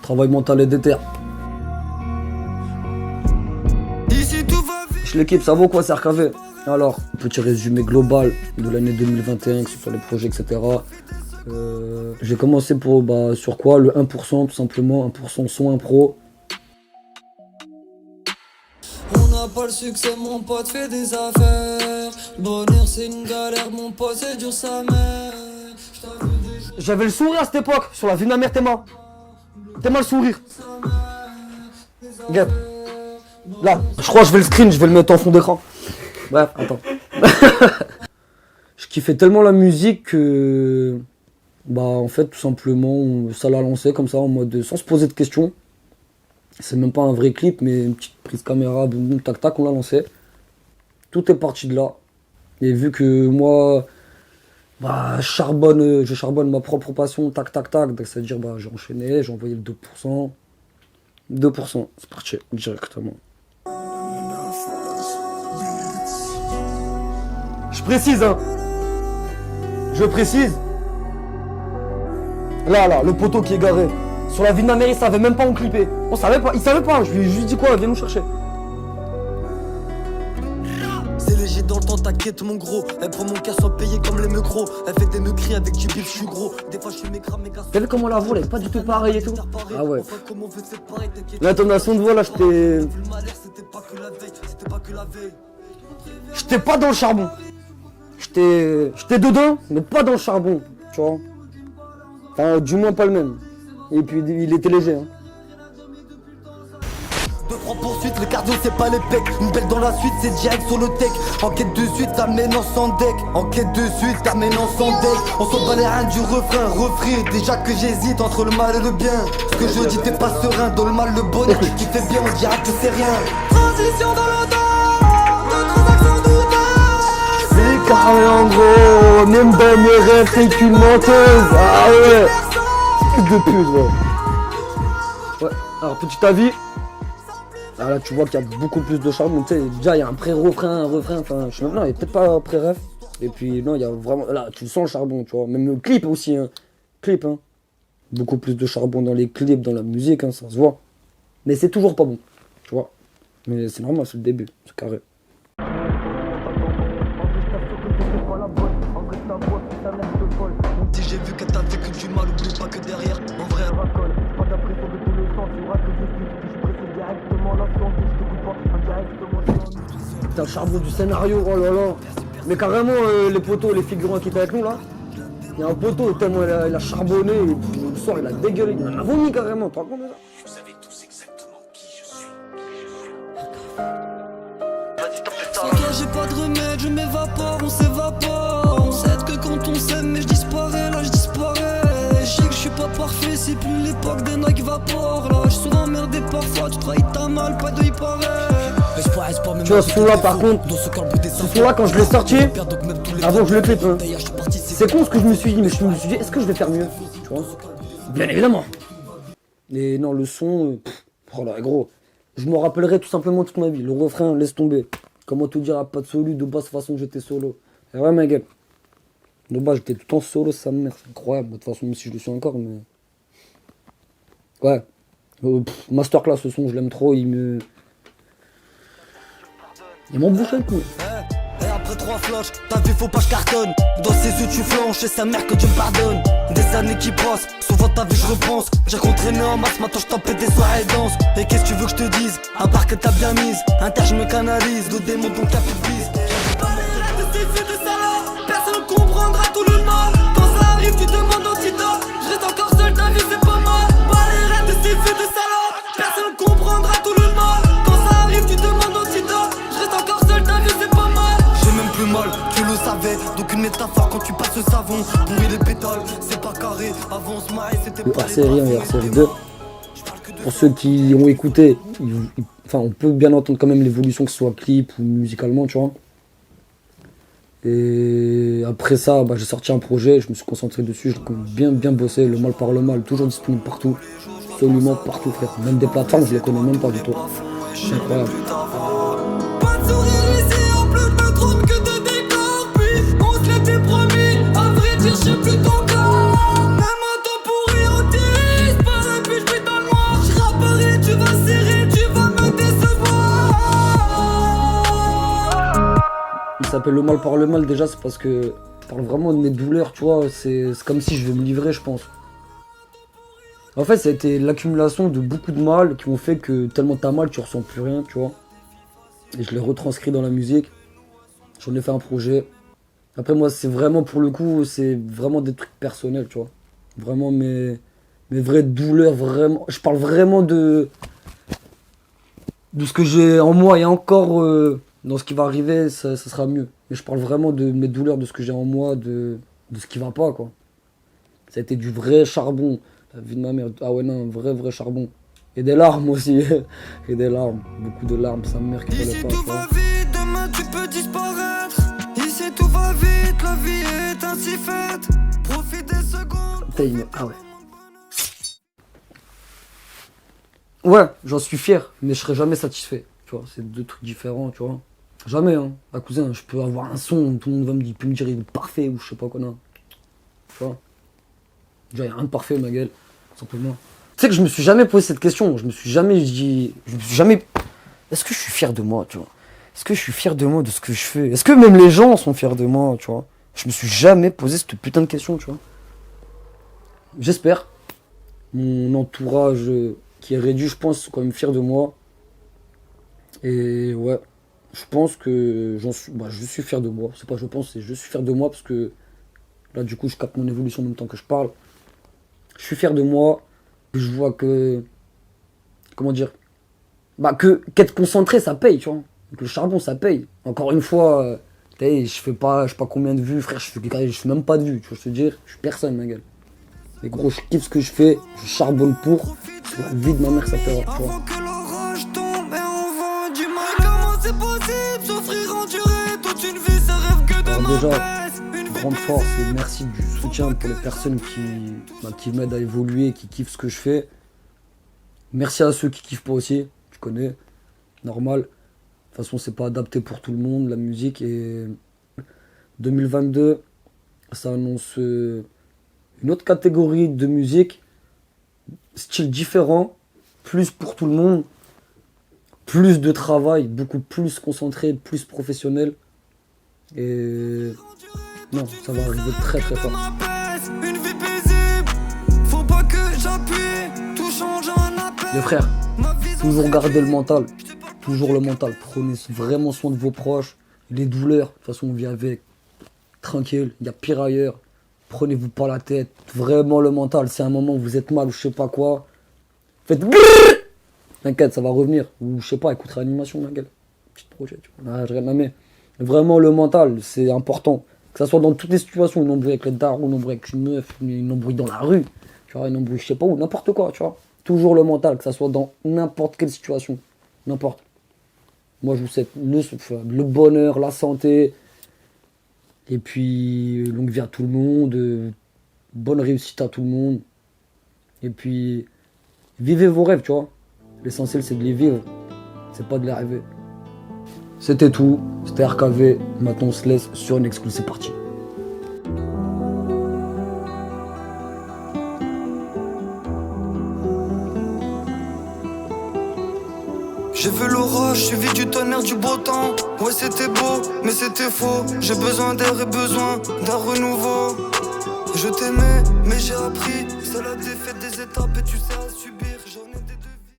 Travail mental et déter. Je l'équipe, ça vaut quoi, c'est RKV. Alors, petit résumé global de l'année 2021, que ce soit les projets, etc. J'ai commencé sur quoi? Le 1%, tout simplement. 1% son impro. On n'a pas le succès, mon pote fait des affaires. Bonheur, c'est une galère, mon pote, c'est dur sa mère. J'avais le sourire à cette époque. Sur la vie de ma mère, t'es mort. T'es mal le sourire. Regarde. Là, je crois que je vais le screen, je vais le mettre en fond d'écran. Bref, attends. Je kiffais tellement la musique que... en fait, tout simplement, ça l'a lancé comme ça, en mode sans se poser de questions. C'est même pas un vrai clip, mais une petite prise caméra, boum, boum, tac, tac, on l'a lancé. Tout est parti de là. Et vu que moi, je charbonne ma propre passion, tac, tac, tac. C'est-à-dire, j'ai enchaîné, j'ai envoyé le 2%. 2%, c'est parti, directement. Je précise, hein. Je précise. Là, le poteau qui est garé. Sur la vie de ma mère, il savait même pas où clipper. On savait pas, il savait pas. Je lui ai juste dit quoi, viens nous chercher. C'est léger dans le temps, t'inquiète mon gros. Elle prend mon cas sans payer comme les meugros. Elle fait des meugris avec du bif, je suis gros. Des fois je suis mécra, méga. T'as vu comment la voix, elle est pas du tout pareille et tout? Ah ouais. L'intonation de voix là, j'étais pas dans le charbon. J'étais dedans, mais pas dans le charbon, tu vois. Enfin, du moins pas le même. Et puis il était léger, hein. 2-3 poursuites, le cardio c'est pas les pecs. Une belle dans la suite, c'est direct sur le tech. Enquête de suite, la ménance en deck. Enquête de suite, la ménance en deck. On s'en bat les reins du refrain. Déjà que j'hésite entre le mal et le bien. Ce que je dis, t'es pas serein. Dans le mal, le bonheur, qui fait bien, on dira que c'est rien. Transition dans le temps, de transactions douteuses. C'est carré en gros, même dans mes rêves, t'es qu'une menteuse. Ah ouais. Truc de pute, ouais. Alors petit avis. Ah là tu vois qu'il y a beaucoup plus de charbon, tu sais, déjà il y a un pré-refrain, un refrain, enfin je sais même pas, il y a peut-être pas un pré-ref. Et puis non, il y a vraiment, là tu sens le charbon, tu vois, même le clip aussi, hein. Clip, hein. Beaucoup plus de charbon dans les clips, dans la musique, hein, ça se voit. Mais c'est toujours pas bon, tu vois. Mais c'est normal, c'est le début, c'est carré. Si j'ai vu que t'as fait que du mal, oublie pas que derrière, en vrai, elle racole. Pas d'impression de tous les sens, il y aura que des putes. Je précise directement l'action, je te coupe pas, indirectement. Putain, le charbon du scénario, oh là là. Mais carrément, les poteaux, les figurants qui étaient avec nous là, il y a un poteau tellement il a charbonné, et puis le soir il a dégueulé, il a vomi carrément, tu te rends compte de ça? Vous savez tous exactement qui je suis. J'ai pas de remède, je m'évapore, on s'évapore. On sait que quand on s'aime, mais je disparais, là je disparais. Je sais que je suis pas parfait, c'est plus l'époque des Nike Vapor. Là je suis souvent emmerdé parfois, tu trahis ta mal, pas de il paraît. Tu vois, ce son-là par contre, ce son-là quand je l'ai sorti, avant que je le clip, hein, c'est con ce que je me suis dit, mais je me suis dit, est-ce que je vais faire mieux? Tu vois? Bien évidemment. Et non, le son, oh là gros, je m'en rappellerai tout simplement toute ma vie. Le refrain, laisse tomber. Comment te dire, pas de solo, de base, de toute façon j'étais solo. Et ouais ma gueule. De base j'étais tout le temps solo, sa mère, c'est incroyable. De toute façon, même si je le suis encore, mais... Ouais. Masterclass, ce son, je l'aime trop, il m'embouche le cou. Et après 3 floches, t'as vu, faut pas je cartonne. Dans ses yeux tu flanches, et sa mère que Dieu me pardonne. Des années qui passent, souvent ta vie je repense. J'ai rentraîné en masse, maintenant je t'en pète des soirées danses. Et qu'est-ce que tu veux que je te dise? À part que t'as bien mise, inter je me canalise, le démon donc la publise. Personne comprendra tout le mal. Quand ça arrive tu demandes antidote. Je reste encore seul, ta vie c'est pas mal. Pas les rêves de ces vieux de salopes. Personne comprendra tout le mal. Quand ça arrive tu demandes antidote. Je reste encore seul, ta vie c'est pas mal. J'ai même plus mal, tu le savais. Donc une métaphore quand tu passes le savon. Pourri les pétales, c'est pas carré. Avant on se marrait, c'était Le pas hors-série 1 et hors-série 2. Pour ceux qui ont écouté, enfin on peut bien entendre quand même l'évolution, que ce soit clip ou musicalement, tu vois. Et après ça, j'ai sorti un projet, je me suis concentré dessus, j'ai bien bossé, le mal par le mal, toujours disponible partout, absolument partout frère, même des plateformes, je les connais même pas du tout. C'est incroyable. Pas de sourire ici, en plus je me trompe que de décor. Puis on se l'était promis, à vrai dire je sais plus ton corps. Même un temps pourri on tire, pas un but je dans le noir. s'appelle Le Mal par le Mal, déjà, c'est parce que je parle vraiment de mes douleurs, tu vois. C'est comme si je vais me livrer, je pense. En fait, ça a été l'accumulation de beaucoup de mal qui ont fait que tellement t'as mal, tu ressens plus rien, tu vois. Et je l'ai retranscrit dans la musique. J'en ai fait un projet. Après, moi, c'est vraiment, pour le coup, c'est vraiment des trucs personnels, tu vois. Vraiment mes vraies douleurs, vraiment. Je parle vraiment de ce que j'ai en moi, et encore, dans ce qui va arriver, ça sera mieux. Mais je parle vraiment de mes douleurs, de ce que j'ai en moi, de ce qui va pas, quoi. Ça a été du vrai charbon. La vie de ma mère, ah ouais, non, vrai charbon. Et des larmes aussi. Et des larmes, beaucoup de larmes, sa mère qui fallait Ici pas, tout tu vois. va vite, demain tu peux disparaître. Ici tout va vite, la vie est ainsi faite. Profite des secondes. Ah ouais. Ouais, j'en suis fier, mais je serai jamais satisfait. Tu vois, c'est deux trucs différents, tu vois. Jamais, hein. Ah, cousin, je peux avoir un son, tout le monde peut me dire il est parfait ou je sais pas quoi, non. Tu vois. Déjà, il n'y a rien de parfait, ma gueule, simplement. Tu sais que je me suis jamais posé cette question. Je me suis jamais dit. Je me suis jamais. Est-ce que je suis fier de moi, tu vois? Est-ce que je suis fier de moi, de ce que je fais? Est-ce que même les gens sont fiers de moi, tu vois? Je me suis jamais posé cette putain de question, tu vois. J'espère. Mon entourage qui est réduit, je pense, sont quand même fiers de moi. Et ouais, je pense que je suis fier de moi. C'est pas je pense, c'est je suis fier de moi parce que là, du coup, je capte mon évolution en même temps que je parle. Je suis fier de moi. Je vois que. Comment dire? Qu'être concentré, ça paye, tu vois. Donc le charbon, ça paye. Encore une fois, je sais pas combien de vues, frère, je fais même pas de vues, tu vois, je te dire, je suis personne, ma gueule. Mais gros, je kiffe ce que je fais, je charbonne pour. La vie de ma mère, ça paiera, tu vois. Avant que l'orage tombe et on vend du mal. Comment c'est possible, souffrir, endurer toute une vie, ça rêve que de Alors déjà, ma grande force et merci du soutien pour les personnes qui m'aident à évoluer, qui kiffent ce que je fais. Merci à ceux qui kiffent pas aussi, tu connais, normal. De toute façon, c'est pas adapté pour tout le monde, la musique. Et 2022, ça annonce une autre catégorie de musique, style différent, plus pour tout le monde, plus de travail, beaucoup plus concentré, plus professionnel. Et non, ça va arriver très très fort. Une vie paisible, faut pas que j'appuie, tout change en appel. Les frères, toujours garder le mental. Toujours le mental. Prenez vraiment soin de vos proches. Les douleurs, de toute façon, on vit avec. Tranquille, il y a pire ailleurs. Prenez-vous pas la tête. Vraiment le mental. Si à un moment vous êtes mal ou je sais pas quoi, faites. T'inquiète, ça va revenir. Ou je sais pas, écoute réanimation, ma gueule. Petit projet, tu vois. Ah, je rien à mais vraiment le mental, c'est important. Que ça soit dans toutes les situations. Une embrouille avec les darons, une embrouille avec une meuf, une embrouille dans la rue. Tu vois, une embrouille, je sais pas où, n'importe quoi, tu vois. Toujours le mental, que ça soit dans n'importe quelle situation. N'importe. Moi, je vous souhaite le bonheur, la santé. Et puis, longue vie à tout le monde. Bonne réussite à tout le monde. Et puis, vivez vos rêves, tu vois. L'essentiel, c'est de les vivre. C'est pas de les rêver. C'était tout. C'était RKV. Maintenant, on se laisse sur une exclu. C'est parti. J'ai vu l'orage, suivi du tonnerre, du beau temps. Ouais, c'était beau, mais c'était faux. J'ai besoin d'air et besoin d'un renouveau. Je t'aimais, mais j'ai appris. C'est la défaite des étapes et tu sais à subir.